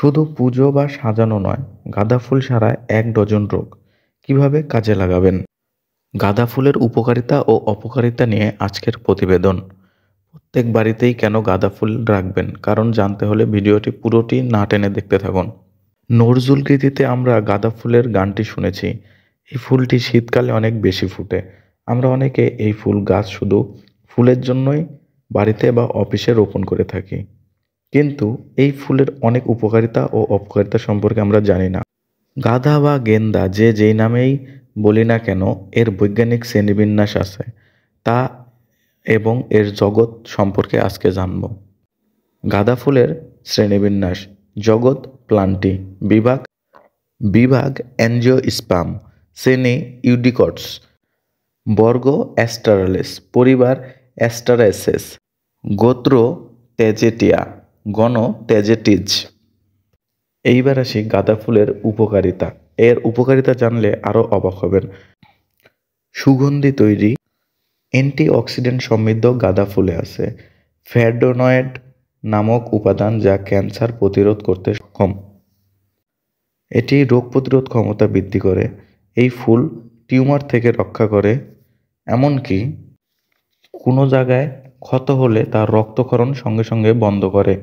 শুধু পুজো বা সাজানো নয়, গাঁদা ফুল সারায় ১ ডজন রোগ। কিভাবে কাজে লাগাবেন? গাঁদা ফুলের উপকারিতা ও অপকারিতা নিয়ে আজকের প্রতিবেদন। প্রত্যেক বাড়িতেই কেন গাঁদা ফুল রাখবেন? কারণ জানতে হলে ভিডিওটি পুরোটি না টেনে দেখতে থাকুন। নজরুল গীতিতে আমরা গাঁদা ফুলের গানটি শুনেছি। এই ফুলটি শীতকালে অনেক বেশি ফোটে। আমরা অনেকে এই ফুল গাছ শুধু ফুলের জন্যই বাড়িতে বা অফিসে রোপণ করে থাকি। কিন্তু এই ফুলের অনেক উপকারিতা ও অপকারিতা সম্পর্কে আমরা জানি না। গাঁদা বা গেন্দা যে যেই নামেই বলি না কেন, এর বৈজ্ঞানিক শ্রেণীবিন্যাস আছে তা এবং এর জগৎ সম্পর্কে আজকে জানব। গাঁদা ফুলের শ্রেণীবিন্যাস: জগৎ প্লান্টি, বিভাগ বিভাগ অ্যাঞ্জিওস্পার্ম, শ্রেণী ইউডিকটস, বর্গ অ্যাস্টারালেস, পরিবার অ্যাস্টারেসেস, গোত্র টেজেটিয়া, গণ টেজেটিজ। এইবার আসি গাঁদা ফুলের উপকারিতা। এর উপকারিতা জানলে আরও অবাক হবেন। সুগন্ধি তৈরি, অ্যান্টিঅক্সিডেন্ট সমৃদ্ধ গাঁদা ফুলে আছে ফ্ল্যাভোনয়েড নামক উপাদান যা ক্যান্সার প্রতিরোধ করতে সক্ষম। এটি রোগ প্রতিরোধ ক্ষমতা বৃদ্ধি করে। এই ফুল টিউমার থেকে রক্ষা করে, এমনকি কোনো জায়গায় ক্ষত হলে তার রক্তক্ষরণ সঙ্গে সঙ্গে বন্ধ করে।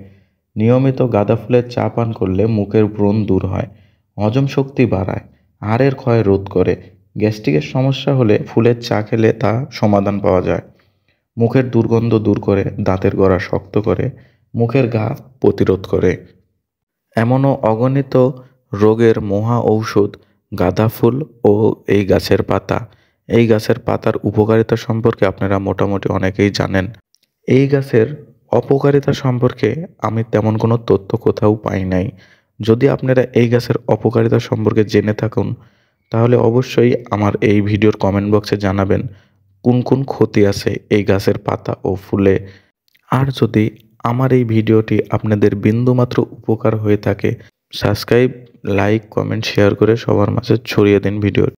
নিয়মিত গাঁদা ফুলের চা পান করলে মুখের ব্রণ দূর হয়, হজম শক্তি বাড়ায়, হাড়ের ক্ষয় রোধ করে। গ্যাস্ট্রিকের সমস্যা হলে ফুলের চা খেলে তা সমাধান পাওয়া যায়। মুখের দুর্গন্ধ দূর করে, দাঁতের গোড়া শক্ত করে, মুখের ঘা প্রতিরোধ করে। এমনও অগণিত রোগের মহা ঔষধ গাঁদা ফুল ও এই গাছের পাতা। এই গাছের পাতার উপকারিতা সম্পর্কে আপনারা মোটামুটি অনেকেই জানেন। এই গাছের অপকারিতা সম্পর্কে আমি তেমন কোনো তথ্য কোথাও পাই নাই। যদি আপনারা এই গাছের অপকারিতা সম্পর্কে জেনে থাকুন, তাহলে অবশ্যই আমার এই ভিডিওর কমেন্ট বক্সে জানাবেন কোন কোন ক্ষতি আছে এই গাছের পাতা ও ফুলে। আর যদি আমার এই ভিডিওটি আপনাদের বিন্দুমাত্র উপকার হয়ে থাকে, সাবস্ক্রাইব, লাইক, কমেন্ট, শেয়ার করে সবার মাঝে ছড়িয়ে দিন ভিডিও।